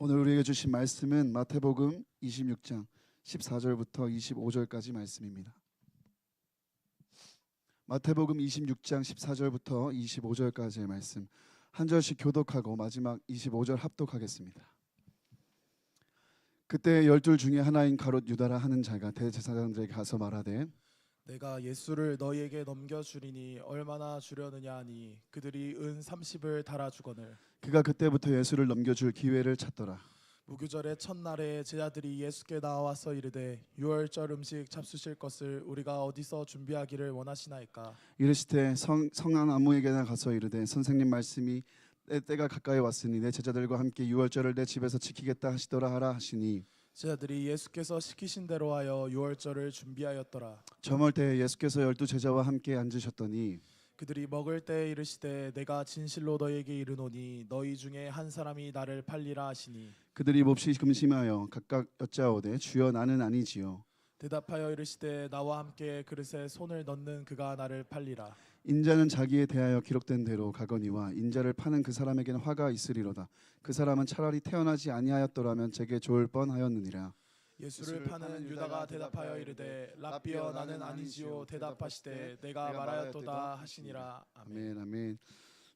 오늘 우리에게 주신 말씀은 마태복음 26장 14절부터 25절까지 말씀입니다. 마태복음 26장 14절부터 25절까지의 말씀 한 절씩 교독하고 마지막 25절 합독하겠습니다. 그때 12 중에 하나인 가롯 유다라 하는 자가 대제사장들에게 가서 말하되 내가 예수를 너희에게 넘겨주리니 얼마나 주려느냐 하니 그들이 은 30을 달아주거늘. 그가 그때부터 예수를 넘겨줄 기회를 찾더라. 무교절의 첫날에 제자들이 예수께 나와서 이르되 유월절 음식 잡수실 것을 우리가 어디서 준비하기를 원하시나이까. 이르시되 성한 아무에게나 가서 이르되 선생님 말씀이 때가 가까이 왔으니 내 제자들과 함께 유월절을 내 집에서 지키겠다 하시더라 하라 하시니 제자들이 예수께서 시키신 대로 하여 유월절을 준비하였더라. 저물 때 예수께서 12 제자와 함께 앉으셨더니 그들이 먹을 때 이르시되 내가 진실로 너희에게 이르노니 너희 중에 한 사람이 나를 팔리라 하시니 그들이 몹시 금심하여 각각 여짜오되 주여 나는 아니지요. 대답하여 이르시되 나와 함께 그릇에 손을 넣는 그가 나를 팔리라. 인자는 자기에 대하여 기록된 대로 가거니와 인자를 파는 그 사람에게는 화가 있으리로다. 그 사람은 차라리 태어나지 아니하였더라면 제게 좋을 뻔하였느니라. 예수를 파는 유다가 대답하여 이르되 랍비여 나는 아니지요. 대답하시되 내가 말하였도다 하시니라. 아멘. 아멘 아멘.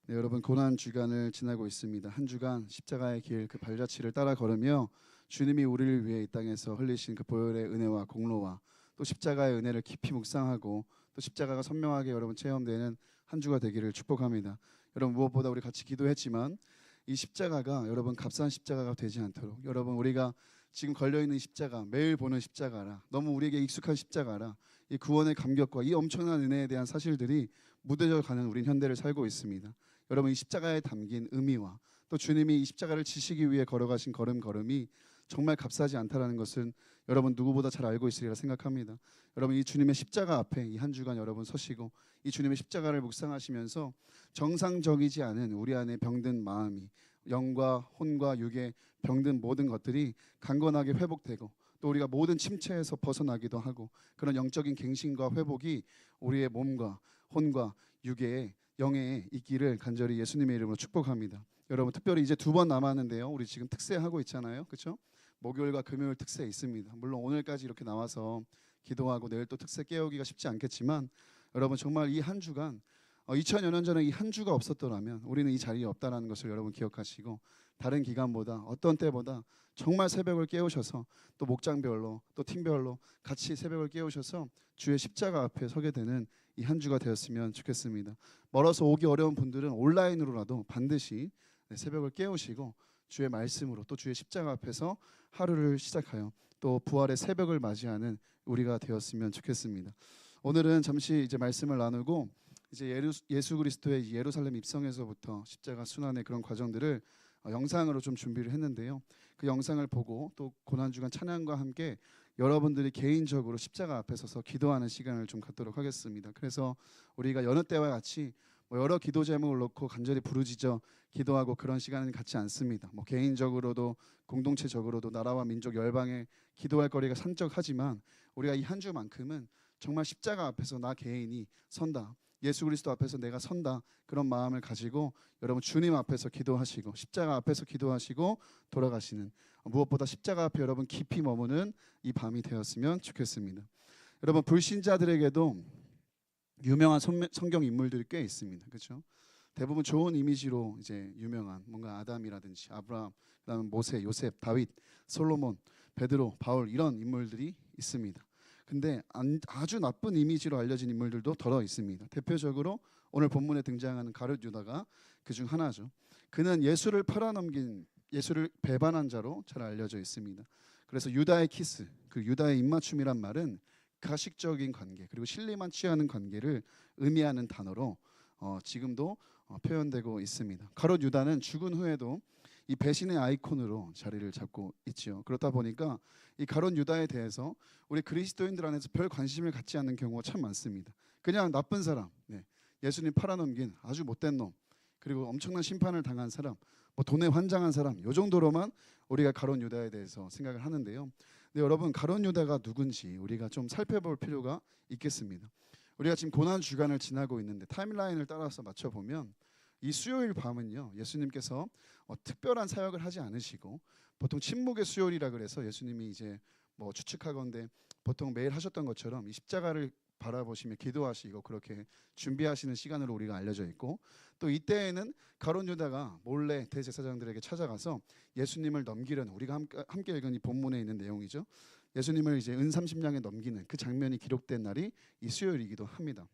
네, 여러분 고난 주간을 지나고 있습니다. 한 주간 십자가의 길 그 발자취를 따라 걸으며 주님이 우리를 위해 이 땅에서 흘리신 그 보혈의 은혜와 공로와 또 십자가의 은혜를 깊이 묵상하고 또 십자가가 선명하게 여러분 체험되는 한 주가 되기를 축복합니다. 여러분 무엇보다 우리 같이 기도했지만 이 십자가가 여러분 값싼 십자가가 되지 않도록 여러분 우리가 지금 걸려있는 십자가 매일 보는 십자가라 너무 우리에게 익숙한 십자가라 이 구원의 감격과 이 엄청난 은혜에 대한 사실들이 무뎌져 가는 우린 현대를 살고 있습니다. 여러분 이 십자가에 담긴 의미와 또 주님이 이 십자가를 지시기 위해 걸어가신 걸음걸음이 정말 값싸지 않다라는 것은 여러분 누구보다 잘 알고 있으리라 생각합니다. 여러분 이 주님의 십자가 앞에 이 한 주간 여러분 서시고 이 주님의 십자가를 묵상하시면서 정상적이지 않은 우리 안에 병든 마음이 영과 혼과 육의 병든 모든 것들이 강건하게 회복되고 또 우리가 모든 침체에서 벗어나기도 하고 그런 영적인 갱신과 회복이 우리의 몸과 혼과 육의 영에 있기를 간절히 예수님의 이름으로 축복합니다. 여러분 특별히 이제 2번 남았는데요. 우리 지금 특세하고 있잖아요. 그렇죠? 목요일과 금요일 특세 있습니다. 물론 오늘까지 이렇게 나와서 기도하고 내일 또 특세 깨우기가 쉽지 않겠지만 여러분 정말 이 한 주간 2000여 년 전에 이 한 주가 없었더라면 우리는 이 자리에 없다라는 것을 여러분 기억하시고 다른 기간보다 어떤 때보다 정말 새벽을 깨우셔서 또 목장별로 또 팀별로 같이 새벽을 깨우셔서 주의 십자가 앞에 서게 되는 이 한 주가 되었으면 좋겠습니다. 멀어서 오기 어려운 분들은 온라인으로라도 반드시 새벽을 깨우시고 주의 말씀으로 또 주의 십자가 앞에서 하루를 시작하여 또 부활의 새벽을 맞이하는 우리가 되었으면 좋겠습니다. 오늘은 잠시 이제 말씀을 나누고 이제 예수 그리스도의 예루살렘 입성에서부터 십자가 순환의 그런 과정들을 영상으로 좀 준비를 했는데요. 그 영상을 보고 또 고난주간 찬양과 함께 여러분들이 개인적으로 십자가 앞에 서서 기도하는 시간을 좀 갖도록 하겠습니다. 그래서 우리가 여느 때와 같이 여러 기도 제목을 놓고 간절히 부르짖어 기도하고 그런 시간은 갖지 않습니다. 개인적으로도 공동체적으로도 나라와 민족 열방에 기도할 거리가 산적하지만 우리가 이 한 주만큼은 정말 십자가 앞에서 나 개인이 선다. 예수 그리스도 앞에서 내가 선다. 그런 마음을 가지고 여러분 주님 앞에서 기도하시고 십자가 앞에서 기도하시고 돌아가시는 무엇보다 십자가 앞에 여러분 깊이 머무는 이 밤이 되었으면 좋겠습니다. 여러분 불신자들에게도 유명한 성경 인물들이 꽤 있습니다. 그렇죠? 대부분 좋은 이미지로 이제 유명한 뭔가 아담이라든지 아브라함, 그다음에 모세, 요셉, 다윗, 솔로몬, 베드로, 바울 이런 인물들이 있습니다. 근데 아주 나쁜 이미지로 알려진 인물들도 더러 있습니다. 대표적으로 오늘 본문에 등장하는 가룟 유다가 그중 하나죠. 그는 예수를 팔아넘긴 예수를 배반한 자로 잘 알려져 있습니다. 그래서 유다의 키스, 그 유다의 입맞춤이란 말은 가식적인 관계 그리고 신리만 취하는 관계를 의미하는 단어로 지금도 표현되고 있습니다. 가룟 유다는 죽은 후에도 이 배신의 아이콘으로 자리를 잡고 있죠. 그렇다 보니까 이 가룟 유다에 대해서 우리 그리스도인들 안에서 별 관심을 갖지 않는 경우가 참 많습니다. 그냥 나쁜 사람, 예수님 팔아넘긴 아주 못된 놈, 그리고 엄청난 심판을 당한 사람, 돈에 환장한 사람, 이 정도로만 우리가 가룟 유다에 대해서 생각을 하는데요. 근데 여러분 가룟 유다가 누군지 우리가 좀 살펴볼 필요가 있겠습니다. 우리가 지금 고난 주간을 지나고 있는데 타임라인을 따라서 맞춰보면 이 수요일 밤은요 예수님께서 특별한 사역을 하지 않으시고 보통 침묵의 수요일이라 그래서 예수님이 이제 뭐 추측하건대 보통 매일 하셨던 것처럼 이 십자가를 바라보시며 기도하시고 그렇게 준비하시는 시간으로 우리가 알려져 있고, 또 이때에는 가룟 유다가 몰래 대제사장들에게 찾아가서 예수님을 넘기려는, 우리가 함께 읽은 이 본문에 있는 내용이죠. 예수님을 이제 은 30냥에 넘기는 그 장면이 기록된 날이 이 수요일이기도 합니다.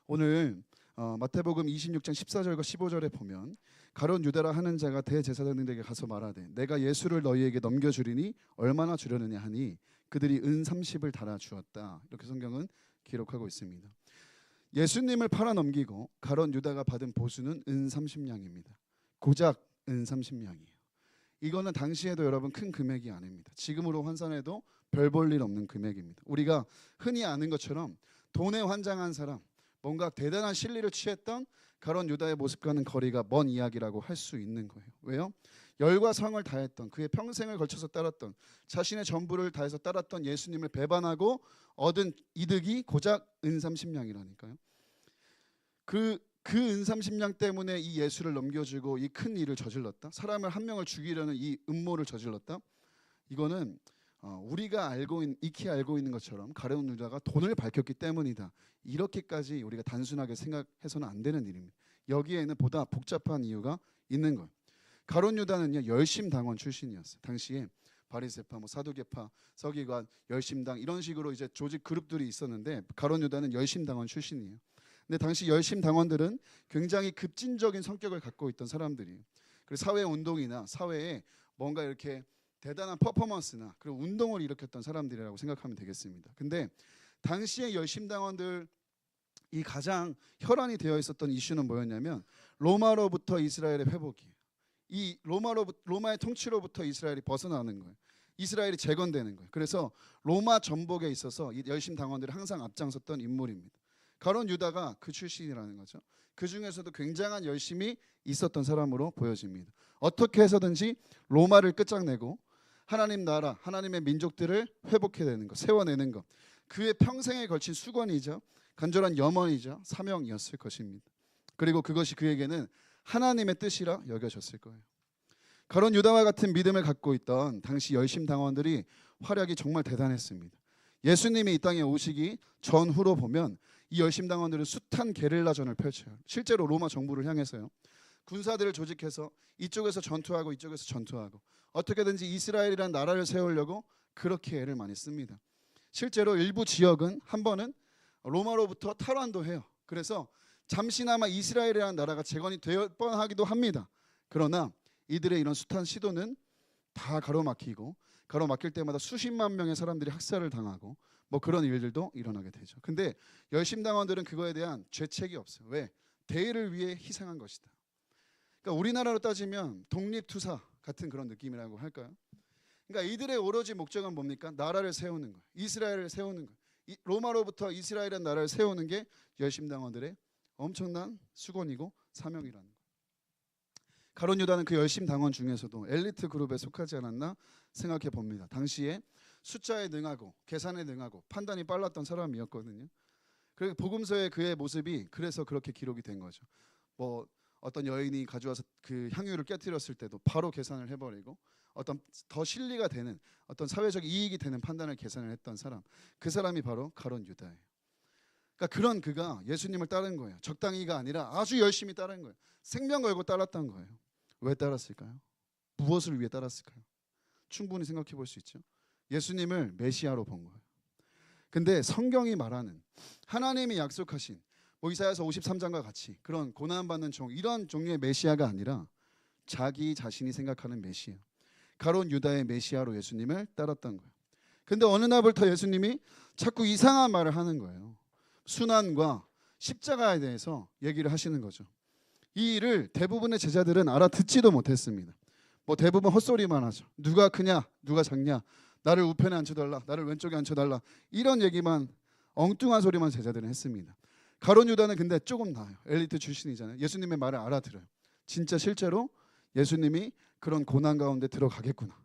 오늘 마태복음 26장 14절과 15절에 보면 가룟 유다라 하는 자가 대제사장들에게 가서 말하되 내가 예수를 너희에게 넘겨주리니 얼마나 주려느냐 하니 그들이 은 30을 달아 주었다. 이렇게 성경은 기록하고 있습니다. 예수님을 팔아 넘기고 가룟 유다가 받은 보수는 은 30냥입니다. 고작 은 30냥이에요. 이거는 당시에도 여러분 큰 금액이 아닙니다. 지금으로 환산해도 별 볼 일 없는 금액입니다. 우리가 흔히 아는 것처럼 돈에 환장한 사람, 뭔가 대단한 신리를 취했던 가룟 유다의 모습과는 거리가 먼 이야기라고 할 수 있는 거예요. 왜요? 열과 성을 다했던, 그의 평생을 걸쳐서 따랐던, 자신의 전부를 다해서 따랐던 예수님을 배반하고 얻은 이득이 고작 은 30냥이라니까요. 그 은 30냥 때문에 이 예수를 넘겨주고 이 큰 일을 저질렀다. 사람을 한 명을 죽이려는 이 음모를 저질렀다. 이거는 우리가 익히 알고 있는 것처럼 가룟 유다가 돈을 밝혔기 때문이다. 이렇게까지 우리가 단순하게 생각해서는 안 되는 일입니다. 여기에는 보다 복잡한 이유가 있는 거예요. 가룟 유다는요 열심당원 출신이었어요. 당시에 바리새파, 사두개파, 서기관, 열심당 이런 식으로 이제 조직 그룹들이 있었는데 가룟 유다는 열심당원 출신이에요. 근데 당시 열심당원들은 굉장히 급진적인 성격을 갖고 있던 사람들이에요. 그리고 사회 운동이나 사회에 뭔가 이렇게 대단한 퍼포먼스나 그리고 운동을 일으켰던 사람들이라고 생각하면 되겠습니다. 근데 당시의 열심당원들 이 가장 혈안이 되어 있었던 이슈는 뭐였냐면 로마로부터 이스라엘의 회복이에요. 이 로마의 통치로부터 이스라엘이 벗어나는 거예요. 이스라엘이 재건되는 거예요. 그래서 로마 전복에 있어서 이 열심당원들이 항상 앞장섰던 인물입니다. 가룟 유다가 그 출신이라는 거죠. 그 중에서도 굉장한 열심이 있었던 사람으로 보여집니다. 어떻게 해서든지 로마를 끝장내고 하나님 나라, 하나님의 민족들을 회복해내는 것, 세워내는 것, 그의 평생에 걸친 수건이죠. 간절한 염원이죠. 사명이었을 것입니다. 그리고 그것이 그에게는 하나님의 뜻이라 여겨졌을 거예요. 가룟 유다와 같은 믿음을 갖고 있던 당시 열심당원들이 활약이 정말 대단했습니다. 예수님이 이 땅에 오시기 전후로 보면 이 열심당원들은 숱한 게릴라전을 펼쳐요. 실제로 로마 정부를 향해서요. 군사들을 조직해서 이쪽에서 전투하고 이쪽에서 전투하고 어떻게든지 이스라엘이라는 나라를 세우려고 그렇게 애를 많이 씁니다. 실제로 일부 지역은 한 번은 로마로부터 탈환도 해요. 그래서 잠시나마 이스라엘이라는 나라가 재건이 될 뻔하기도 합니다. 그러나 이들의 이런 숱한 시도는 다 가로막힐 때마다 수십만 명의 사람들이 학살을 당하고 뭐 그런 일들도 일어나게 되죠. 근데 열심당원들은 그거에 대한 죄책이 없어요. 왜? 대의를 위해 희생한 것이다. 그러니까 우리나라로 따지면 독립투사 같은 그런 느낌이라고 할까요? 그러니까 이들의 오로지 목적은 뭡니까? 나라를 세우는 거예요. 이스라엘을 세우는 거예요. 로마로부터 이스라엘의 나라를 세우는 게 열심당원들의 엄청난 수건이고 사명이라는 거예요. 가룟 유다는 그 열심당원 중에서도 엘리트 그룹에 속하지 않았나 생각해 봅니다. 당시에 숫자에 능하고 계산에 능하고 판단이 빨랐던 사람이었거든요. 그리고 복음서의 그의 모습이 그래서 그렇게 기록이 된 거죠. 뭐 어떤 여인이 가져와서 그 향유를 깨뜨렸을 때도 바로 계산을 해버리고 어떤 더 실리가 되는 어떤 사회적 이익이 되는 판단을 계산을 했던 사람, 그 사람이 바로 가룟 유다예요. 그러니까 그런 그가 예수님을 따른 거예요. 적당히가 아니라 아주 열심히 따른 거예요. 생명 걸고 따랐던 거예요. 왜 따랐을까요? 무엇을 위해 따랐을까요? 충분히 생각해 볼 수 있죠. 예수님을 메시아로 본 거예요. 근데 성경이 말하는 하나님이 약속하신 이사야서 53장과 같이 그런 고난받는 종, 이런 종류의 메시아가 아니라 자기 자신이 생각하는 메시아, 가룟 유다의 메시아로 예수님을 따랐던 거예요. 근데 어느 날부터 예수님이 자꾸 이상한 말을 하는 거예요. 순환과 십자가에 대해서 얘기를 하시는 거죠. 이 일을 대부분의 제자들은 알아듣지도 못했습니다. 대부분 헛소리만 하죠. 누가 크냐, 누가 작냐, 나를 우편에 앉혀달라, 나를 왼쪽에 앉혀달라, 이런 얘기만, 엉뚱한 소리만 제자들은 했습니다. 가룟 유다는 근데 조금 나아요. 엘리트 출신이잖아요. 예수님의 말을 알아들어요. 진짜 실제로 예수님이 그런 고난 가운데 들어가겠구나.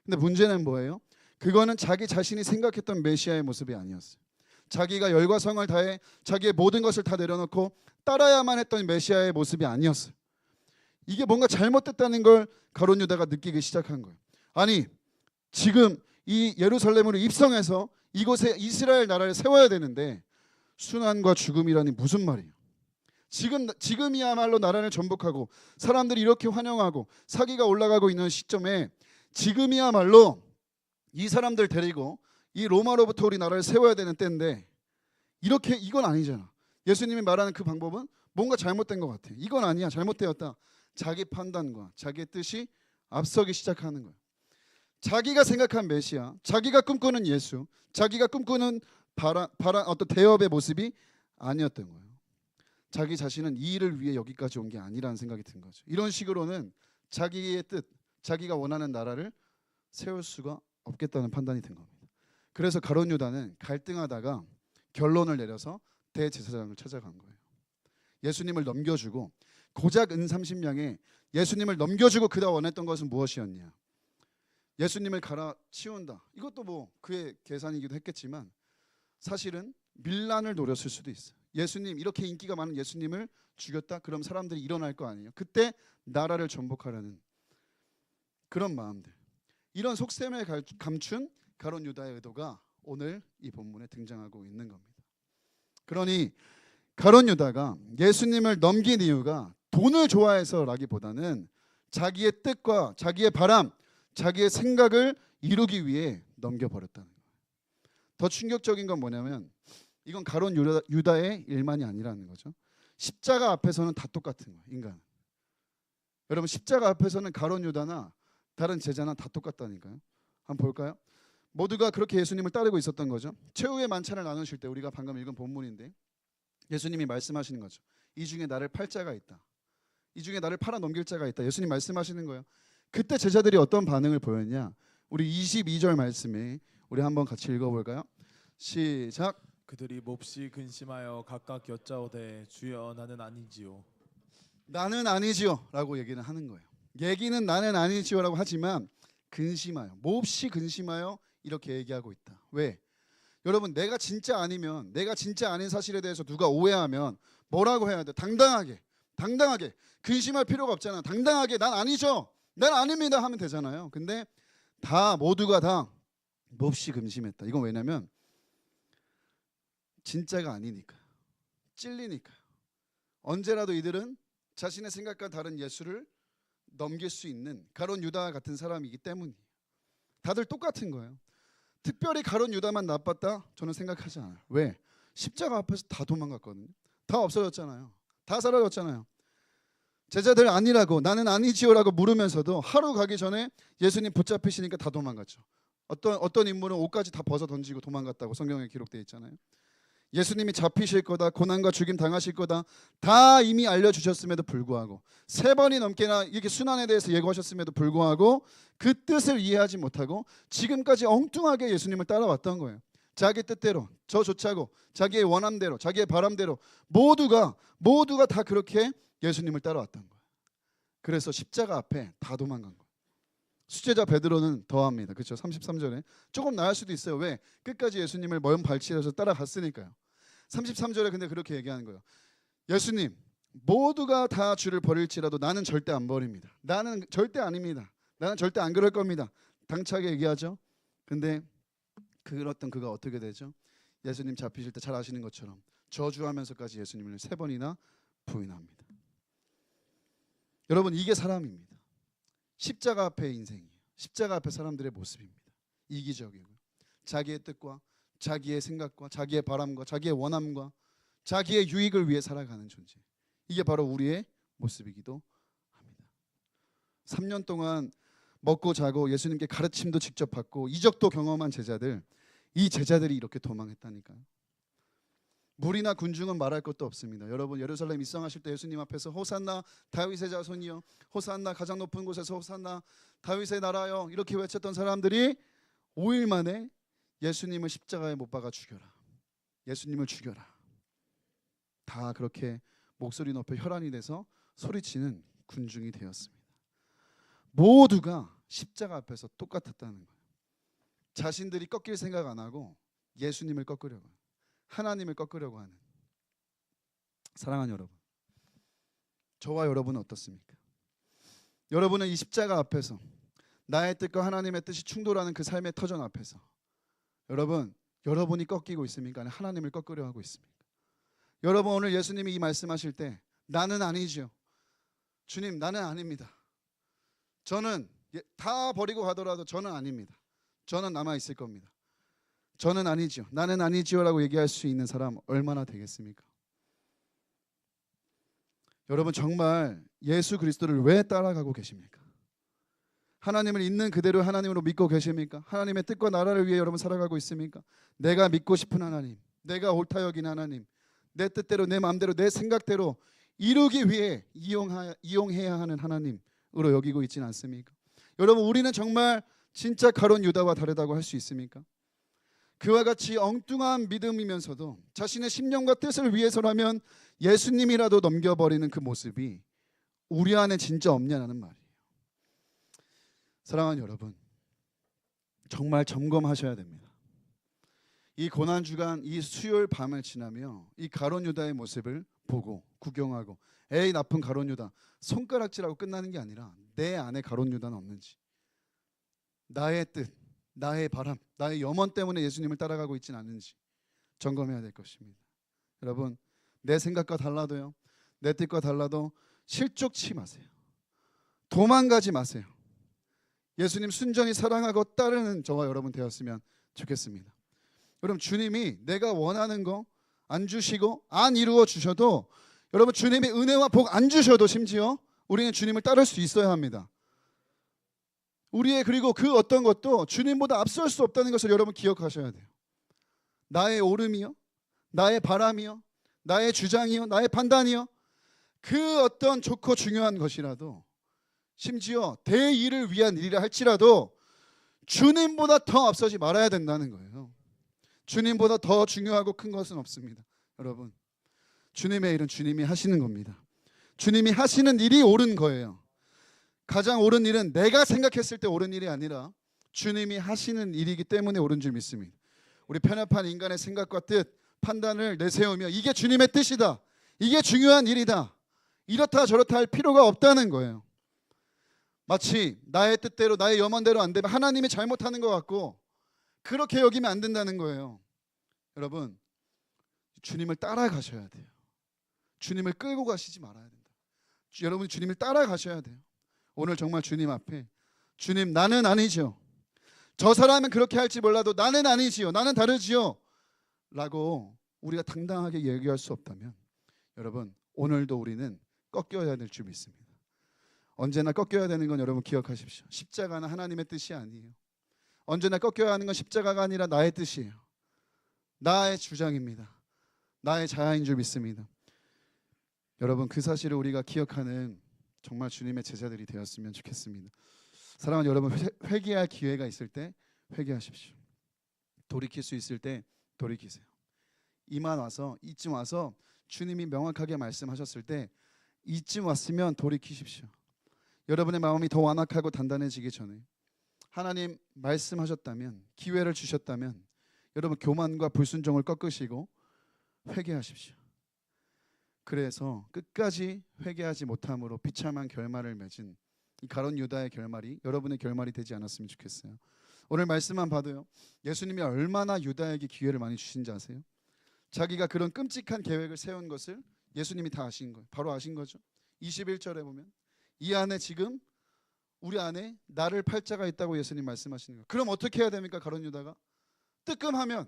근데 문제는 뭐예요? 그거는 자기 자신이 생각했던 메시아의 모습이 아니었어요. 자기가 열과 성을 다해 자기의 모든 것을 다 내려놓고 따라야만 했던 메시아의 모습이 아니었어요. 이게 뭔가 잘못됐다는 걸 가룟 유다가 느끼기 시작한 거예요. 아니 지금 이 예루살렘으로 입성해서 이곳에 이스라엘 나라를 세워야 되는데 순환과 죽음이라니 무슨 말이에요? 지금이야말로 나라를 전복하고 사람들이 이렇게 환영하고 사기가 올라가고 있는 시점에 지금이야말로 이 사람들 데리고 이 로마로부터 우리 나라를 세워야 되는 때인데 이렇게 이건 아니잖아. 예수님이 말하는 그 방법은 뭔가 잘못된 것 같아. 이건 아니야. 잘못되었다. 자기 판단과 자기의 뜻이 앞서기 시작하는 거야. 자기가 생각한 메시아, 자기가 꿈꾸는 예수, 자기가 꿈꾸는 어떤 대업의 모습이 아니었던 거예요. 자기 자신은 이 일을 위해 여기까지 온 게 아니라는 생각이 든 거죠. 이런 식으로는 자기의 뜻, 자기가 원하는 나라를 세울 수가 없겠다는 판단이 든 겁니다. 그래서 가룟 유다는 갈등하다가 결론을 내려서 대제사장을 찾아간 거예요. 예수님을 넘겨주고 고작 은 30냥에 예수님을 넘겨주고 그가 원했던 것은 무엇이었냐? 예수님을 갈아치운다. 이것도 뭐 그의 계산이기도 했겠지만 사실은 밀란을 노렸을 수도 있어요. 예수님 이렇게 인기가 많은 예수님을 죽였다. 그럼 사람들이 일어날 거 아니에요. 그때 나라를 전복하려는 그런 마음들. 이런 속셈을 감춘 가룟 유다의 의도가 오늘 이 본문에 등장하고 있는 겁니다. 그러니 가룟 유다가 예수님을 넘긴 이유가 돈을 좋아해서라기보다는 자기의 뜻과 자기의 바람, 자기의 생각을 이루기 위해 넘겨버렸다는 거예요. 더 충격적인 건 뭐냐면 이건 가룟 유다의 일만이 아니라는 거죠. 십자가 앞에서는 다 똑같은 거예요. 인간. 여러분 십자가 앞에서는 가룟 유다나 다른 제자나 다 똑같다니까요. 한번 볼까요? 모두가 그렇게 예수님을 따르고 있었던 거죠. 최후의 만찬을 나누실 때 우리가 방금 읽은 본문인데 예수님이 말씀하시는 거죠. 이 중에 나를 팔 자가 있다. 이 중에 나를 팔아 넘길 자가 있다. 예수님 말씀하시는 거예요. 그때 제자들이 어떤 반응을 보였냐? 우리 22절 말씀에 우리 한번 같이 읽어볼까요? 시작. 그들이 몹시 근심하여 각각 여짜오되 주여 나는 아니지요. 나는 아니지요 라고 얘기는 하는 거예요. 얘기는 나는 아니지요 라고 하지만 근심하여 몹시 근심하여 이렇게 얘기하고 있다. 왜? 여러분 내가 진짜 아니면 내가 진짜 아닌 사실에 대해서 누가 오해하면 뭐라고 해야 돼? 당당하게 근심할 필요가 없잖아. 당당하게 난 아니죠. 난 아닙니다 하면 되잖아요. 근데 모두가 다 몹시 근심했다. 이건 왜냐면 진짜가 아니니까. 찔리니까. 언제라도 이들은 자신의 생각과 다른 예수를 넘길 수 있는 가룟 유다 같은 사람이기 때문이에요. 다들 똑같은 거예요. 특별히 가룟 유다만 나빴다? 저는 생각하지 않아요. 왜? 십자가 앞에서 다 도망갔거든요. 다 없어졌잖아요. 다 사라졌잖아요. 제자들 아니라고 나는 아니지요라고 물으면서도 하루 가기 전에 예수님 붙잡히시니까 다 도망갔죠. 어떤 인물은 옷까지 다 벗어 던지고 도망갔다고 성경에 기록되어 있잖아요. 예수님이 잡히실 거다, 고난과 죽임 당하실 거다 다 이미 알려주셨음에도 불구하고 3번이 넘게나 이렇게 순환에 대해서 예고하셨음에도 불구하고 그 뜻을 이해하지 못하고 지금까지 엉뚱하게 예수님을 따라왔던 거예요. 자기 뜻대로 저조차고 자기의 원함대로 자기의 바람대로 모두가 다 그렇게 예수님을 따라왔던 거예요. 그래서 십자가 앞에 다 도망간 거예요. 수제자 베드로는 더합니다. 그렇죠? 33절에 조금 나을 수도 있어요. 왜? 끝까지 예수님을 먼 발치해서 따라갔으니까요. 33절에 근데 그렇게 얘기하는 거예요. 예수님 모두가 다 주를 버릴지라도 나는 절대 안 버립니다. 나는 절대 아닙니다. 나는 절대 안 그럴 겁니다. 당차게 얘기하죠. 근데 그가 어떻게 되죠? 예수님 잡히실 때 잘 아시는 것처럼 저주하면서까지 예수님을 3번이나 부인합니다. 여러분 이게 사람입니다. 십자가 앞의 인생이에요. 십자가 앞의 사람들의 모습입니다. 이기적이고 자기의 뜻과 자기의 생각과 자기의 바람과 자기의 원함과 자기의 유익을 위해 살아가는 존재. 이게 바로 우리의 모습이기도 합니다. 3년 동안 먹고 자고 예수님께 가르침도 직접 받고 이적도 경험한 제자들, 이 제자들이 이렇게 도망했다니까요. 무리나 군중은 말할 것도 없습니다. 여러분 예루살렘 입성하실 때 예수님 앞에서 호산나 다윗의 자손이여, 호산나 가장 높은 곳에서 호산나 다윗의 나라여 이렇게 외쳤던 사람들이 5일 만에 예수님을 십자가에 못 박아 죽여라, 예수님을 죽여라, 다 그렇게 목소리 높여 혈안이 돼서 소리치는 군중이 되었습니다. 모두가 십자가 앞에서 똑같았다는 거예요. 자신들이 꺾일 생각 안 하고 예수님을 꺾으려고, 하나님을 꺾으려고 하는. 사랑하는 여러분, 저와 여러분은 어떻습니까? 여러분은 이 십자가 앞에서 나의 뜻과 하나님의 뜻이 충돌하는 그 삶의 터전 앞에서 여러분이 꺾이고 있습니까? 아니면 하나님을 꺾으려 하고 있습니까? 여러분 오늘 예수님이 이 말씀하실 때 나는 아니죠. 주님 나는 아닙니다. 저는 다 버리고 가더라도 저는 아닙니다. 저는 남아 있을 겁니다. 저는 아니죠. 나는 아니지요라고 얘기할 수 있는 사람 얼마나 되겠습니까? 여러분 정말 예수 그리스도를 왜 따라가고 계십니까? 하나님을 있는 그대로 하나님으로 믿고 계십니까? 하나님의 뜻과 나라를 위해 여러분 살아가고 있습니까? 내가 믿고 싶은 하나님, 내가 옳다 여긴 하나님, 내 뜻대로 내 마음대로 내 생각대로 이루기 위해 이용해야 하는 하나님으로 여기고 있지는 않습니까? 여러분 우리는 정말 진짜 가룟 유다와 다르다고 할 수 있습니까? 그와 같이 엉뚱한 믿음이면서도 자신의 심령과 뜻을 위해서라면 예수님이라도 넘겨버리는 그 모습이 우리 안에 진짜 없냐는 말이에요. 사랑하는 여러분, 정말 점검하셔야 됩니다. 이 고난주간 이 수요일 밤을 지나며 이 가룟 유다의 모습을 보고 구경하고 에이 나쁜 가룟 유다 손가락질하고 끝나는 게 아니라 내 안에 가룟 유다는 없는지, 나의 뜻, 나의 바람, 나의 염원 때문에 예수님을 따라가고 있지는 않은지 점검해야 될 것입니다. 여러분 내 생각과 달라도요, 내 뜻과 달라도 실족치 마세요. 도망가지 마세요. 예수님 순전히 사랑하고 따르는 저와 여러분 되었으면 좋겠습니다. 여러분 주님이 내가 원하는 거 안 주시고 안 이루어 주셔도, 여러분 주님이 은혜와 복 안 주셔도 심지어 우리는 주님을 따를 수 있어야 합니다. 우리의 그리고 그 어떤 것도 주님보다 앞설 수 없다는 것을 여러분 기억하셔야 돼요. 나의 오름이요, 나의 바람이요, 나의 주장이요, 나의 판단이요, 그 어떤 좋고 중요한 것이라도 심지어 대의를 위한 일이라 할지라도 주님보다 더 앞서지 말아야 된다는 거예요. 주님보다 더 중요하고 큰 것은 없습니다. 여러분 주님의 일은 주님이 하시는 겁니다. 주님이 하시는 일이 옳은 거예요. 가장 옳은 일은 내가 생각했을 때 옳은 일이 아니라 주님이 하시는 일이기 때문에 옳은 줄 믿습니다. 우리 편협한 인간의 생각과 뜻, 판단을 내세우며 이게 주님의 뜻이다, 이게 중요한 일이다, 이렇다 저렇다 할 필요가 없다는 거예요. 마치 나의 뜻대로 나의 염원대로 안 되면 하나님이 잘못하는 것 같고 그렇게 여기면 안 된다는 거예요. 여러분 주님을 따라가셔야 돼요. 주님을 끌고 가시지 말아야 된다. 여러분 주님을 따라가셔야 돼요. 오늘 정말 주님 앞에 주님 나는 아니죠, 저 사람은 그렇게 할지 몰라도 나는 아니지요, 나는 다르지요 라고 우리가 당당하게 얘기할 수 없다면 여러분 오늘도 우리는 꺾여야 될 줄 믿습니다. 언제나 꺾여야 되는 건 여러분 기억하십시오. 십자가는 하나님의 뜻이 아니에요. 언제나 꺾여야 하는 건 십자가가 아니라 나의 뜻이에요. 나의 주장입니다. 나의 자아인 줄 믿습니다. 여러분 그 사실을 우리가 기억하는 정말 주님의 제자들이 되었으면 좋겠습니다. 사랑하는 여러분, 회개할 기회가 있을 때 회개하십시오. 돌이킬 수 있을 때 돌이키세요. 이쯤 와서 주님이 명확하게 말씀하셨을 때 이쯤 왔으면 돌이키십시오. 여러분의 마음이 더 완악하고 단단해지기 전에 하나님 말씀하셨다면, 기회를 주셨다면 여러분 교만과 불순종을 꺾으시고 회개하십시오. 그래서 끝까지 회개하지 못함으로 비참한 결말을 맺은 이 가룟 유다의 결말이 여러분의 결말이 되지 않았으면 좋겠어요. 오늘 말씀만 봐도요, 예수님이 얼마나 유다에게 기회를 많이 주신지 아세요? 자기가 그런 끔찍한 계획을 세운 것을 예수님이 다 아신 거예요. 바로 아신 거죠. 21절에 보면 이 안에 지금 우리 안에 나를 팔자가 있다고 예수님 말씀하시는 거예요. 그럼 어떻게 해야 됩니까? 가룟 유다가 뜨끔하면,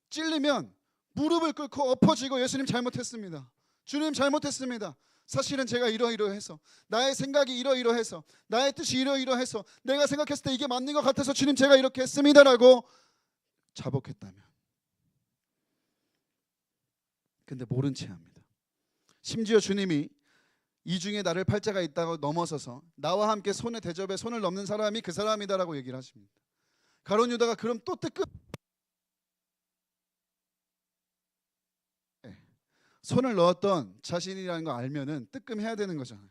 찔리면 무릎을 꿇고 엎어지고 예수님 잘못했습니다, 주님 잘못했습니다, 사실은 제가 이러이러해서, 나의 생각이 이러이러해서, 나의 뜻이 이러이러해서, 내가 생각했을 때 이게 맞는 것 같아서 주님 제가 이렇게 했습니다라고 자복했다면, 근데 모른 채 합니다. 심지어 주님이 이 중에 나를 팔자가 있다고 넘어서서 나와 함께 손에 대접에 손을 넘는 사람이 그 사람이다라고 얘기를 하십니다. 가룟 유다가 그럼 또 뜨끔 손을 넣었던 자신이라는 거 알면은 뜨끔해야 되는 거잖아요.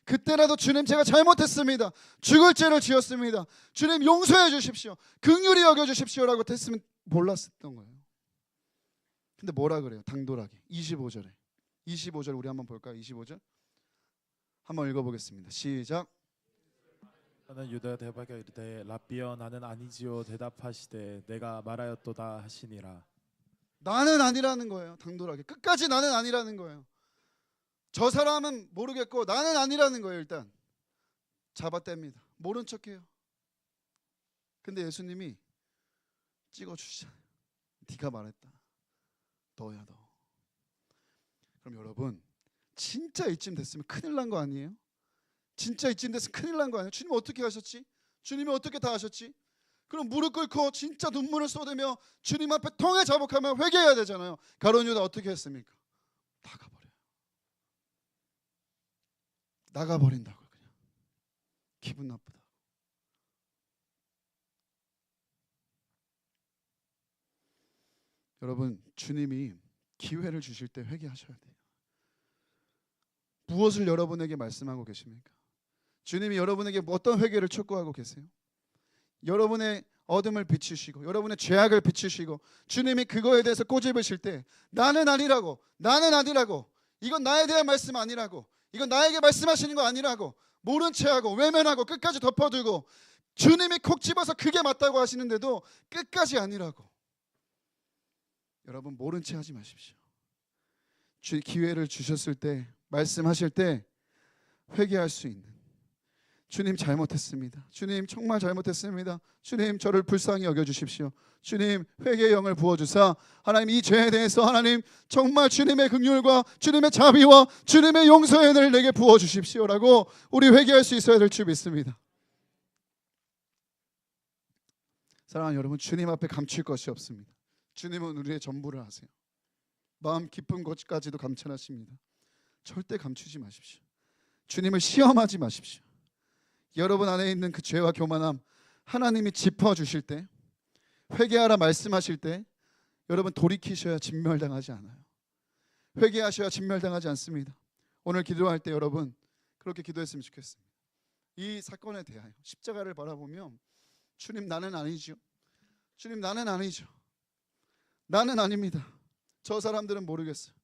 그때라도 주님 제가 잘못했습니다, 죽을 죄를 지었습니다, 주님 용서해 주십시오, 긍휼히 여겨 주십시오라고 했으면 몰랐었던 거예요. 근데 뭐라 그래요? 당돌하게 25절에 25절 우리 한번 볼까요? 25절 한번 읽어보겠습니다. 시작. 저는 유다 대바가 이르되 랍비여 나는 아니지요 대답하시되 내가 말하였도다 하시니라. 나는 아니라는 거예요. 당돌하게 끝까지 나는 아니라는 거예요. 저 사람은 모르겠고 나는 아니라는 거예요. 일단 잡아뗍니다. 모른 척해요. 근데 예수님이 찍어주시잖아요. 네가 말했다. 너야 너. 그럼 여러분 진짜 이쯤 됐으면 큰일 난 거 아니에요? 진짜 이쯤 됐으면 큰일 난 거 아니에요? 주님 어떻게 하셨지? 주님이 어떻게 다 하셨지? 그럼 무릎 꿇고 진짜 눈물을 쏟으며 주님 앞에 통회 자복하며 회개해야 되잖아요. 가룟 유다 어떻게 했습니까? 나가버려요. 나가버린다고요. 그냥 기분 나쁘다. 여러분 주님이 기회를 주실 때 회개하셔야 돼요. 무엇을 여러분에게 말씀하고 계십니까? 주님이 여러분에게 어떤 회개를 촉구하고 계세요? 여러분의 어둠을 비추시고 여러분의 죄악을 비추시고 주님이 그거에 대해서 꼬집으실 때 나는 아니라고, 나는 아니라고, 이건 나에 대한 말씀 아니라고, 이건 나에게 말씀하시는 거 아니라고 모른 채하고 외면하고 끝까지 덮어두고 주님이 콕 집어서 그게 맞다고 하시는데도 끝까지 아니라고. 여러분 모른 채 하지 마십시오. 기회를 주셨을 때 말씀하실 때 회개할 수 있는, 주님 잘못했습니다. 주님 정말 잘못했습니다. 주님 저를 불쌍히 여겨주십시오. 주님 회개의 영을 부어주사 하나님 이 죄에 대해서 하나님 정말 주님의 긍휼과 주님의 자비와 주님의 용서의 은혜를 내게 부어주십시오라고 우리 회개할 수 있어야 될 줄 믿습니다. 사랑하는 여러분, 주님 앞에 감출 것이 없습니다. 주님은 우리의 전부를 아세요. 마음 깊은 것까지도 감찰하십니다. 절대 감추지 마십시오. 주님을 시험하지 마십시오. 여러분 안에 있는 그 죄와 교만함 하나님이 짚어주실 때, 회개하라 말씀하실 때 여러분 돌이키셔야 진멸당하지 않아요. 회개하셔야 진멸당하지 않습니다. 오늘 기도할 때 여러분 그렇게 기도했으면 좋겠습니다. 이 사건에 대하여 십자가를 바라보며 주님 나는 아니죠. 주님 나는 아니죠. 나는 아닙니다. 저 사람들은 모르겠어요.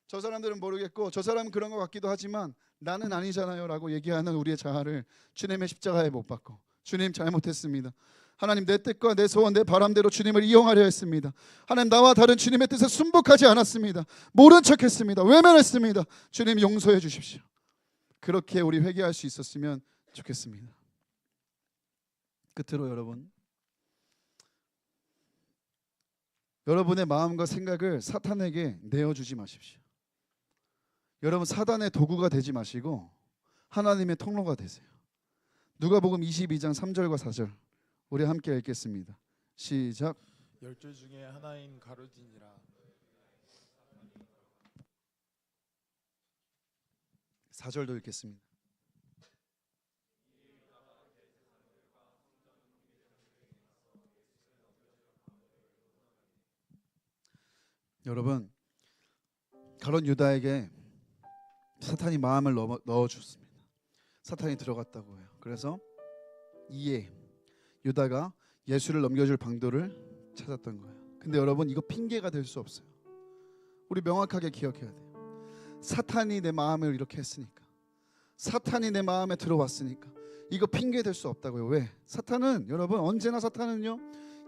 저 사람들은 모르겠고 저 사람은 그런 것 같기도 하지만 나는 아니잖아요 라고 얘기하는 우리의 자아를 주님의 십자가에 못 박고 주님 잘못했습니다. 하나님 내 뜻과 내 소원 내 바람대로 주님을 이용하려 했습니다. 하나님 나와 다른 주님의 뜻에 순복하지 않았습니다. 모른 척했습니다. 외면했습니다. 주님 용서해 주십시오. 그렇게 우리 회개할 수 있었으면 좋겠습니다. 끝으로 여러분의 마음과 생각을 사탄에게 내어주지 마십시오. 여러분 사단의 도구가 되지 마시고 하나님의 통로가 되세요. 누가복음 22장 3절과 4절 우리 함께 읽겠습니다. 시작. 12 중에 하나인 가룟이니라. 4절도 읽겠습니다. 여러분 가룟 유다에게 사탄이 마음을 넣어줬습니다. 사탄이 들어갔다고 해요. 그래서 이에 유다가 예수를 넘겨줄 방도를 찾았던 거예요. 근데 여러분 이거 핑계가 될 수 없어요. 우리 명확하게 기억해야 돼요. 사탄이 내 마음을 이렇게 했으니까, 사탄이 내 마음에 들어왔으니까 이거 핑계 될 수 없다고요. 왜? 사탄은 여러분 언제나 사탄은요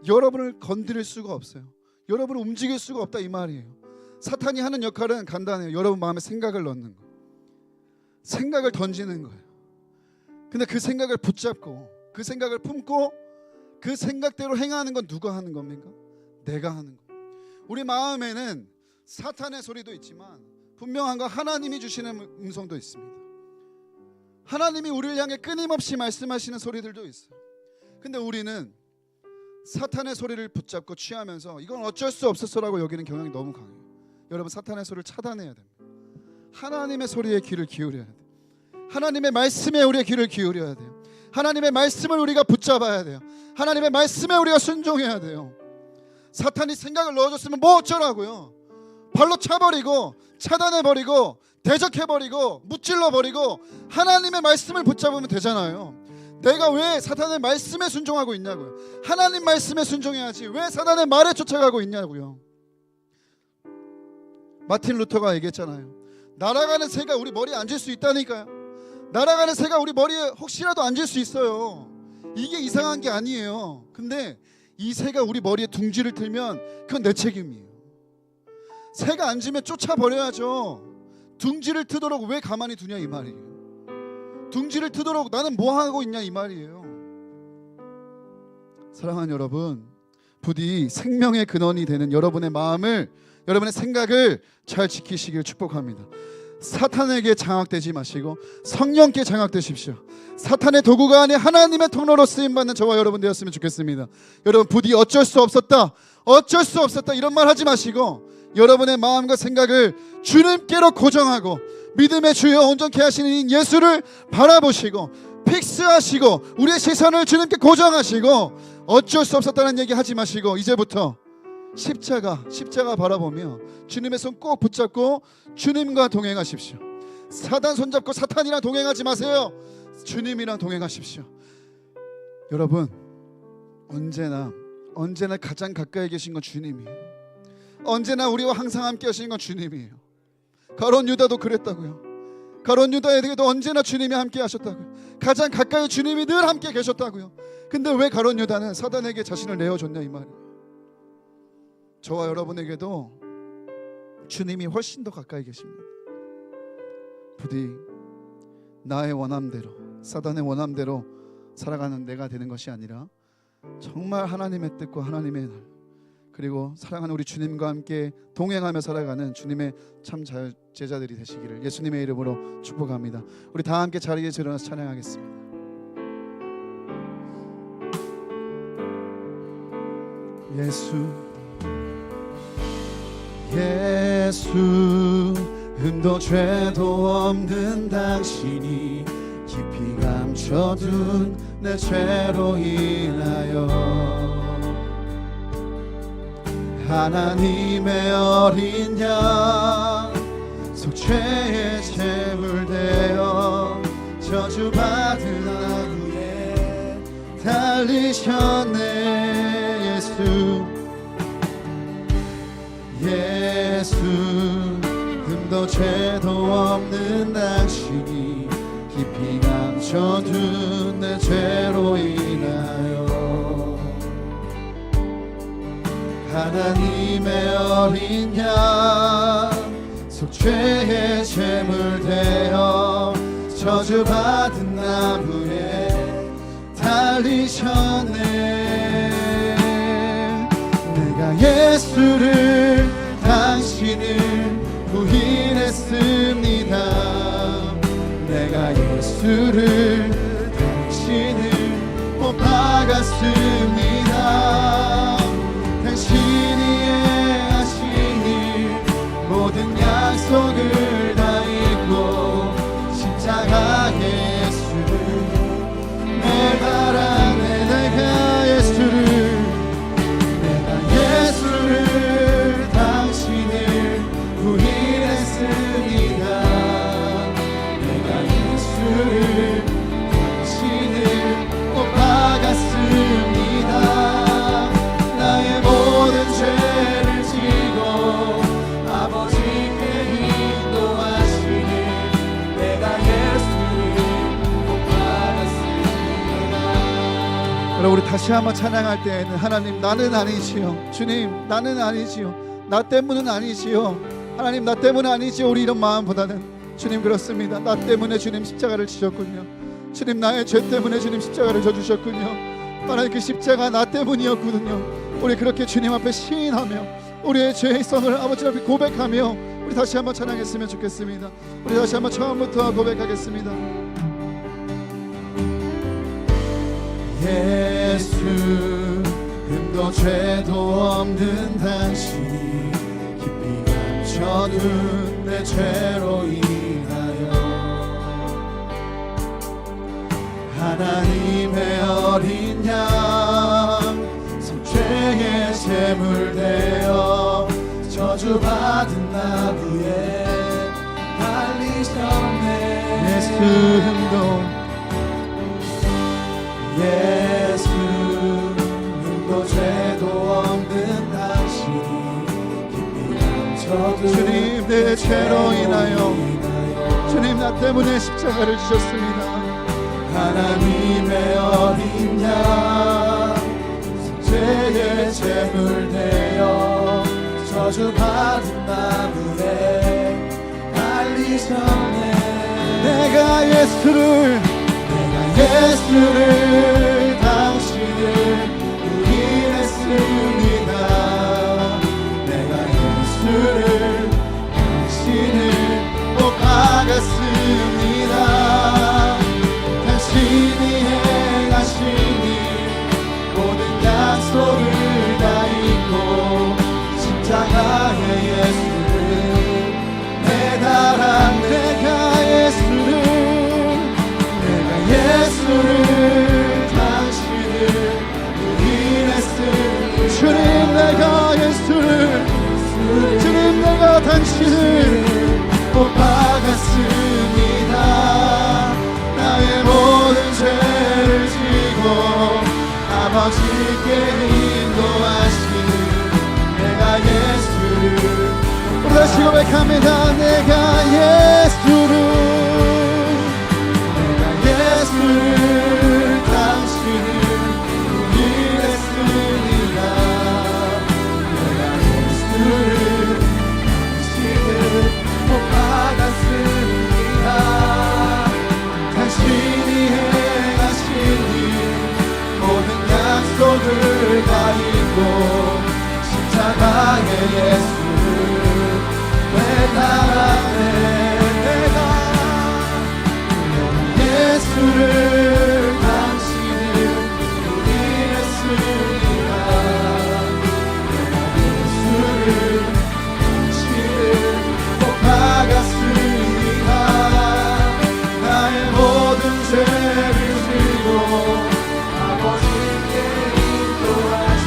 여러분을 건드릴 수가 없어요. 여러분을 움직일 수가 없다 이 말이에요. 사탄이 하는 역할은 간단해요. 여러분 마음에 생각을 넣는 거, 생각을 던지는 거예요. 근데 그 생각을 붙잡고 그 생각을 품고 그 생각대로 행하는 건 누가 하는 겁니까? 내가 하는 거예요. 우리 마음에는 사탄의 소리도 있지만 분명한 건 하나님이 주시는 음성도 있습니다. 하나님이 우리를 향해 끊임없이 말씀하시는 소리들도 있어요. 근데 우리는 사탄의 소리를 붙잡고 취하면서 이건 어쩔 수 없었어라고 여기는 경향이 너무 강해요. 여러분 사탄의 소리를 차단해야 됩니다. 하나님의 소리에 귀를 기울여야 돼요. 하나님의 말씀에 우리의 귀를 기울여야 돼요. 하나님의 말씀을 우리가 붙잡아야 돼요. 하나님의 말씀에 우리가 순종해야 돼요. 사탄이 생각을 넣어줬으면 뭐 어쩌라고요. 발로 차버리고 차단해버리고 대적해버리고 무찔러버리고 하나님의 말씀을 붙잡으면 되잖아요. 내가 왜 사탄의 말씀에 순종하고 있냐고요. 하나님 말씀에 순종해야지 왜 사탄의 말에 쫓아가고 있냐고요. 마틴 루터가 얘기했잖아요. 날아가는 새가 우리 머리에 앉을 수 있다니까요. 날아가는 새가 우리 머리에 혹시라도 앉을 수 있어요. 이게 이상한 게 아니에요. 근데 이 새가 우리 머리에 둥지를 틀면 그건 내 책임이에요. 새가 앉으면 쫓아버려야죠. 둥지를 트도록 왜 가만히 두냐 이 말이에요. 둥지를 트도록 나는 뭐 하고 있냐 이 말이에요. 사랑하는 여러분, 부디 생명의 근원이 되는 여러분의 마음을, 여러분의 생각을 잘 지키시길 축복합니다. 사탄에게 장악되지 마시고 성령께 장악되십시오. 사탄의 도구가 아닌 하나님의 통로로 쓰임받는 저와 여러분 되었으면 좋겠습니다. 여러분, 부디 어쩔 수 없었다 이런 말 하지 마시고 여러분의 마음과 생각을 주님께로 고정하고 믿음의 주여 온전케 하시는 이 예수를 바라보시고 픽스하시고 우리의 시선을 주님께 고정하시고 어쩔 수 없었다는 얘기 하지 마시고 이제부터 십자가 바라보며 주님의 손 꼭 붙잡고 주님과 동행하십시오. 사단 손잡고 사탄이랑 동행하지 마세요. 주님이랑 동행하십시오. 여러분, 언제나 가장 가까이 계신 건 주님이에요. 언제나 우리와 항상 함께 하시는 건 주님이에요. 가룟 유다도 그랬다고요. 가룟 유다에게도 언제나 주님이 함께 하셨다고요. 가장 가까이 주님이 늘 함께 계셨다고요. 근데 왜 가룟 유다는 사단에게 자신을 내어줬냐 이 말이에요. 저와 여러분에게도 주님이 훨씬 더 가까이 계십니다. 부디 나의 원함대로, 사단의 원함대로 살아가는 내가 되는 것이 아니라 정말 하나님의 뜻과 하나님의 날, 그리고 사랑하는 우리 주님과 함께 동행하며 살아가는 주님의 참 제자들이 되시기를 예수님의 이름으로 축복합니다. 우리 다 함께 자리에서 일어나서 찬양하겠습니다. 예수 흠도 죄도 없는 당신이 깊이 감춰둔 내 죄로 인하여 하나님의 어린 양 속죄의 제물 되어 저주받은 하루에 달리셨네. 예수 흠도 죄도 없는 당신이 깊이 감춰둔 내 죄로 인하여 하나님의 어린 양 속죄의 제물 되어 저주받은 나무에 달리셨네. 내가 예수를 당신을 부인했습니다. 내가 예수를 당신을 못 박았습니다. 당신이 하신 일 모든 약속을 다 잊고 십자가의 예수를 매달아내. 내가 예수를 당신을 부인했습니다. 내가 예수를 당신을 못 박았습니다. 나의 모든 죄를 지고 아버지께 인도하시니 내가 예수를 못 박았습니다. 여러분, 우리 다시 한번 찬양할 때에는 하나님 나는 아니지요, 주님 나는 아니지요, 나 때문은 아니지요, 하나님 나 때문은 아니지요, 우리 이런 마음보다는 주님 그렇습니다. 나 때문에 주님 십자가를 지셨군요. 주님 나의 죄 때문에 주님 십자가를 져주셨군요. 하나님 그 십자가 나 때문이었거든요. 우리 그렇게 주님 앞에 시인하며 우리의 죄의 선을 아버지 앞에 고백하며 우리 다시 한번 찬양했으면 좋겠습니다. 우리 다시 한번 처음부터 고백하겠습니다. 예수 흠도 죄도 없는 당신이 깊이 감춰둔 내 죄로 인하여 하나님의 어린 양 속죄의 제물 되어 저주받은 나무에 달리셨네. 예수 흠도 죄도 없는 당신이 깊이 감춰둔 주님 내 죄로 인하여 주님 나 때문에 십자가를 지셨습니다. 하나님의 어린양 속죄의 제물 되어 저주받은 나무에 달리 전에 내가 예수를 당신을 부인했습니다. 내가 예수를 당신을 못 박았습니다. 당신이 행하시니 모든 약속을 다 잊고 십자가의 예수를 매달아 내가 예수를 당신을 부인했습니다. 주님 내가 예수를 주님 내가 당신을 못 박았습니다. 나의 모든 죄를 지고 아버지께 인도하시는 내가 예수를 우리 다시 고백합니다. 내가 예수를 당신을 부인했습니다. 내가 예수를 당신을 못 박았습니다. 당신이 행하시니 모든 약속을 다 잊고 십자가의 예수를 매달았네. 내가 예수를 당신을 부인했습니다. 내가 예수를 당신을 못 박았습니다. 나의 모든 죄를 지고 아버지께 인도하시니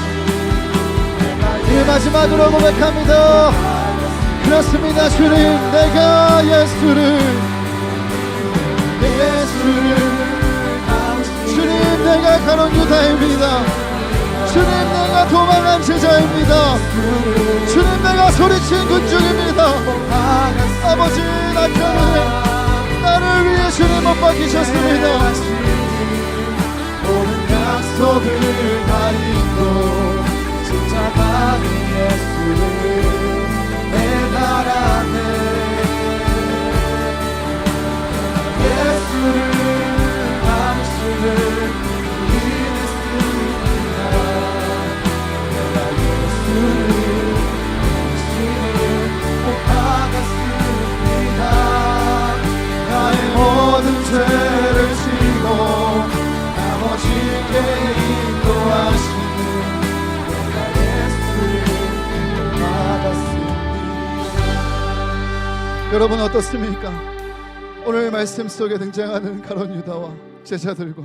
내가 마지막으로 고백합니다. 그렇습니다. 주님 내가 예수를 주님 내가 가론 유다입니다. 주님 내가 도망한 제자입니다. 주님 내가 소리친 군중입니다. 아버지 나 때문에 나를 위해 주님 못 박히셨습니다. 모든 약속을 다 잊고 십자가의 예수를 매달았네. 예수를 당신을 부인했습니다. 내가 예수를 당신을 못 박았습니다. 나의 모든 죄를 지고 아버지께 인도하시는 내가 예수를 받았습니다. 여러분 어떻습니까? 오늘 말씀 속에 등장하는 가론 유다와 제자들과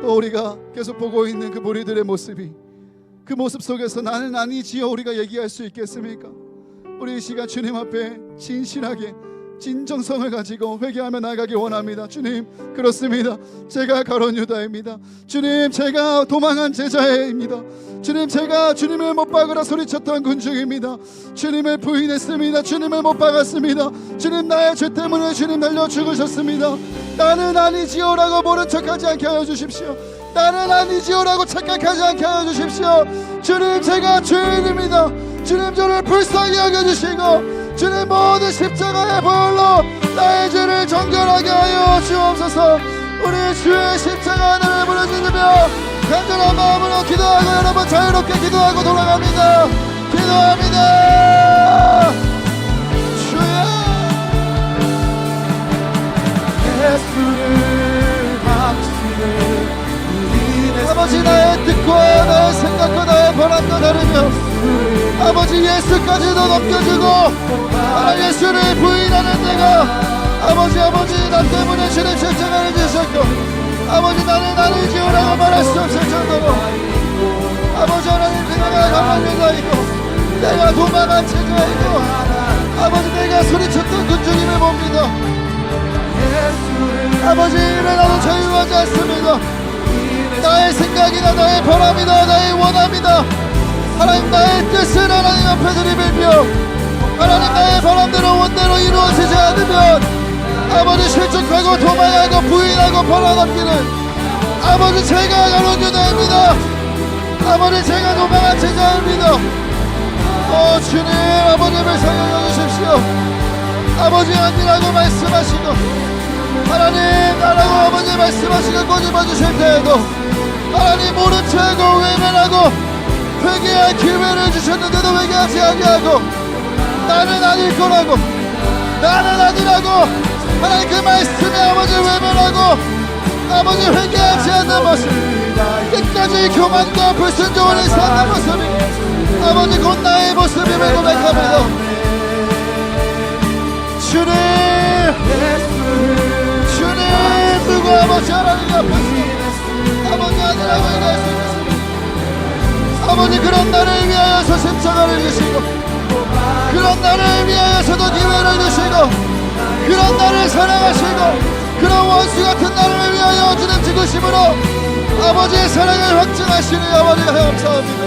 또 우리가 계속 보고 있는 그 무리들의 모습이 그 모습 속에서 나는 아니지요 우리가 얘기할 수 있겠습니까? 우리 이 시간 주님 앞에 진실하게 진정성을 가지고 회개하며 나가기 원합니다. 주님 그렇습니다. 제가 가론 유다입니다. 주님 제가 도망한 제자입니다. 주님 제가 주님을 못 박으라 소리쳤던 군중입니다. 주님을 부인했습니다. 주님을 못 박았습니다. 주님 나의 죄 때문에 주님 날려 죽으셨습니다. 나는 아니지요라고 모른 척하지 않게 하여 주십시오. 나는 아니지요라고 착각하지 않게 하여 주십시오. 주님 제가 죄인입니다. 주님 저를 불쌍히 여겨주시고 주님 모든 십자가의 보혈로 나의 죄를 정결하게 하여 주옵소서. 우리 주의 십자가 하늘을 부르짖으며 간절한 마음으로 기도하고 여러분 자유롭게 기도하고 돌아갑니다. 기도합니다. 주여 예수를 당신을 아버지 나의 뜻과 나의 생각과 나의 바람과 다르며 아버지 예수까지도 넘겨주고 나는 예수를 부인하는 내가 아버지 나 때문에 주님 십자가를 지셨고 아버지 나는 나를 지으라고 말할 수 없을 정도로 아버지 하나님 그녀가 가만히 있고 내가 도망한 제자이고 아버지 내가 소리쳤던 군중임을 봅니다. 아버지 왜 나도 자유하지 않습니다. 나의 생각이나 나의 바람이나 나의 원함이다 하나님 나의 뜻을 하나님 앞에 들이밀며 하나님 나의 바람대로 원대로 이루어지지 않으면 아버지 실족하고 도망하고 부인하고 벌어넘기는 아버지 제가 가는 유다입니다. 아버지 제가 도망한 제자입니다. 주님 아버님을 사용해 주십시오. 아버지 아니라고 말씀하시고 하나님 나라고 아버지 말씀하시고 꼬집어 주실 때에도 하나님 모른 채하고 외면하고 회개할 기회를 주셨는데도 회개하지 아니하고 나는 아닐 거라고 나는 아니라고 하나님 그 말씀에 아버지 외면하고 아버지 회개하지 않는 모습 끝까지 교만과 불순종을 사는 모습이 아버지 곧 나의 모습임을 고백합니다. 주님 주님 누구 아버지 하나님 앞에서 아버지 아니라고 얘기할 수 있겠습니까? 아버지 그런 나를 위하여서 십자가를 주시고 그런 나를 위하여서도 기회를 주시고 그런 나를 사랑하시고 그런 원수 같은 나를 위하여 주님 죽으심으로 아버지의 사랑을 확증하시니 아버지가 감사합니다.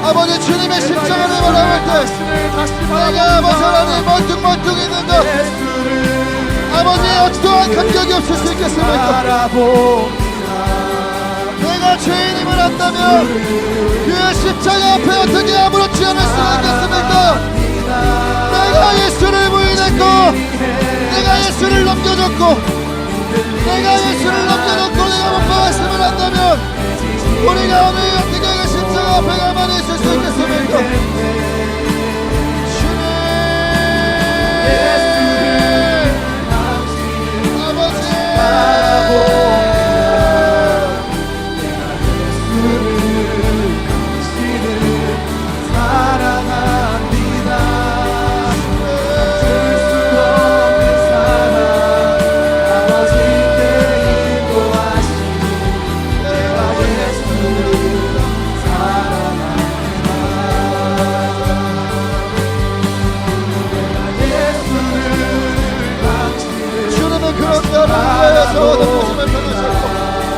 아버지 주님의 십자가를 바라볼 때 내가 아버지 하나님 멀뚱멀뚱 있는 것 아버지 어떠한 감격이 없을 수 있겠습니까? 내가 죄인임을 안다면 그 십자가 앞에 어떻게 아무렇지 않을 수가 있겠습니까? 내가 예수를 부인했고 내가 예수를 넘겨줬고 내가 예수를 넘겨줬고 내가 못 박았음을 안다면 우리가 오늘 어떻게 그 십자가 앞에 가만히 있을 수 있겠습니까? 주님 아버지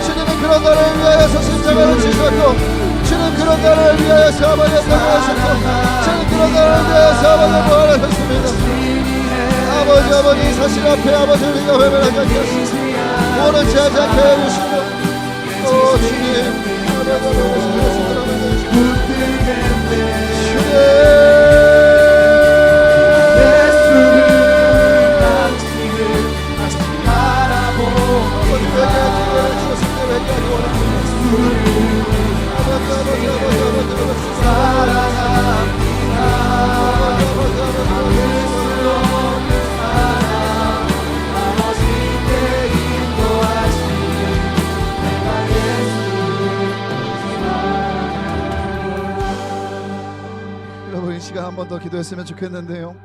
주님은 그런 나를 위하여서 십자가를 지셨고 주님 그런 나를 위하여서 아버지의 땅을 하셨고 주님 그런 나를 위하여서 아버지의 부활을 하셨습니다. 아버지 사실 앞에 아버지 우리가 외면하지 않게 하시고 오늘 제하지 않게 해주시고 주님 여러분 이 시간 한 번 더 기도했으면 좋겠는데요.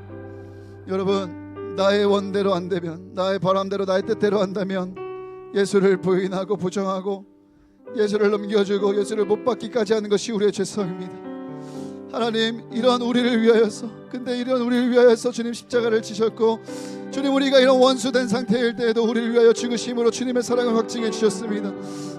여러분 나의 원대로 안 되면 나의 바람대로 나의 뜻대로 한다면 예수를 부인하고 부정하고 예수를 넘겨주고 예수를 못 받기까지 하는 것이 우리의 죄성입니다. 하나님 이런 우리를 위하여서 근데 이런 우리를 위하여서 주님 십자가를 지셨고 주님 우리가 이런 원수된 상태일 때에도 우리를 위하여 죽으심으로 주님의 사랑을 확증해 주셨습니다.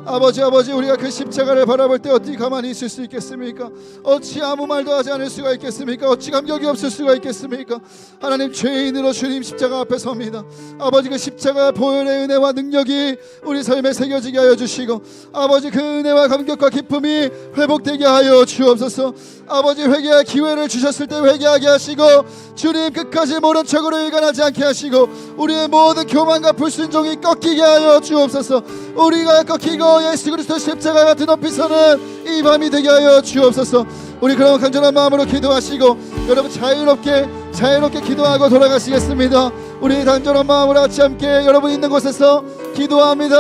아버지 우리가 그 십자가를 바라볼 때 어찌 가만히 있을 수 있겠습니까? 어찌 아무 말도 하지 않을 수가 있겠습니까? 어찌 감격이 없을 수가 있겠습니까? 하나님 죄인으로 주님 십자가 앞에 섭니다. 아버지 그 십자가 보혈의 은혜와 능력이 우리 삶에 새겨지게 하여 주시고 아버지 그 은혜와 감격과 기쁨이 회복되게 하여 주옵소서. 아버지 회개할 기회를 주셨을 때 회개하게 하시고 주님 끝까지 모른 척으로 일관하지 않게 하시고 우리의 모든 교만과 불순종이 꺾이게 하여 주옵소서. 우리가 꺾이고 예수 그리스도 십자가 같은 높이 서는 이 밤이 되게 하여 주옵소서. 우리 그런 간절한 마음으로 기도하시고 여러분 자유롭게 기도하고 돌아가시겠습니다. 우리 간절한 마음으로 같이 함께 여러분 있는 곳에서 기도합니다.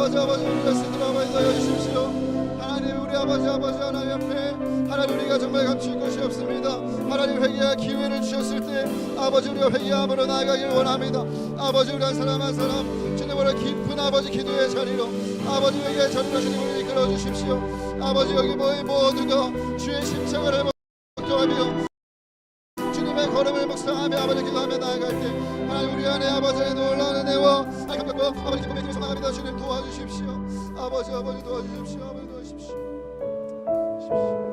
아버지 우리가 쓰드러워 인도하여 주십시오. 하나님 우리 아버지 하나님 앞에 하나님 우리가 정말 감출 것이 없습니다. 하나님 회개할 기회를 주셨을 때 아버지 우리가 회개함으로 나아가길 원합니다. 아버지 우리 한 사람 주님으로 깊은 아버지 기도의 자리로 아버지 회개의 자리로 주님 우리 이끌어 주십시오. 아버지 여기 모두가 주의 십자가를 목도하며 주님의 걸음을 묵상하며 아버지 기도하며 나아갈 때 하나님 우리 안에 아버지의 놀라운 은혜와 하나님 감격과 아버지 기쁨의 길에서 나갑니다. 주님 도와주십시오. 아버지 도와주십시오. 아버지 도와주십시오.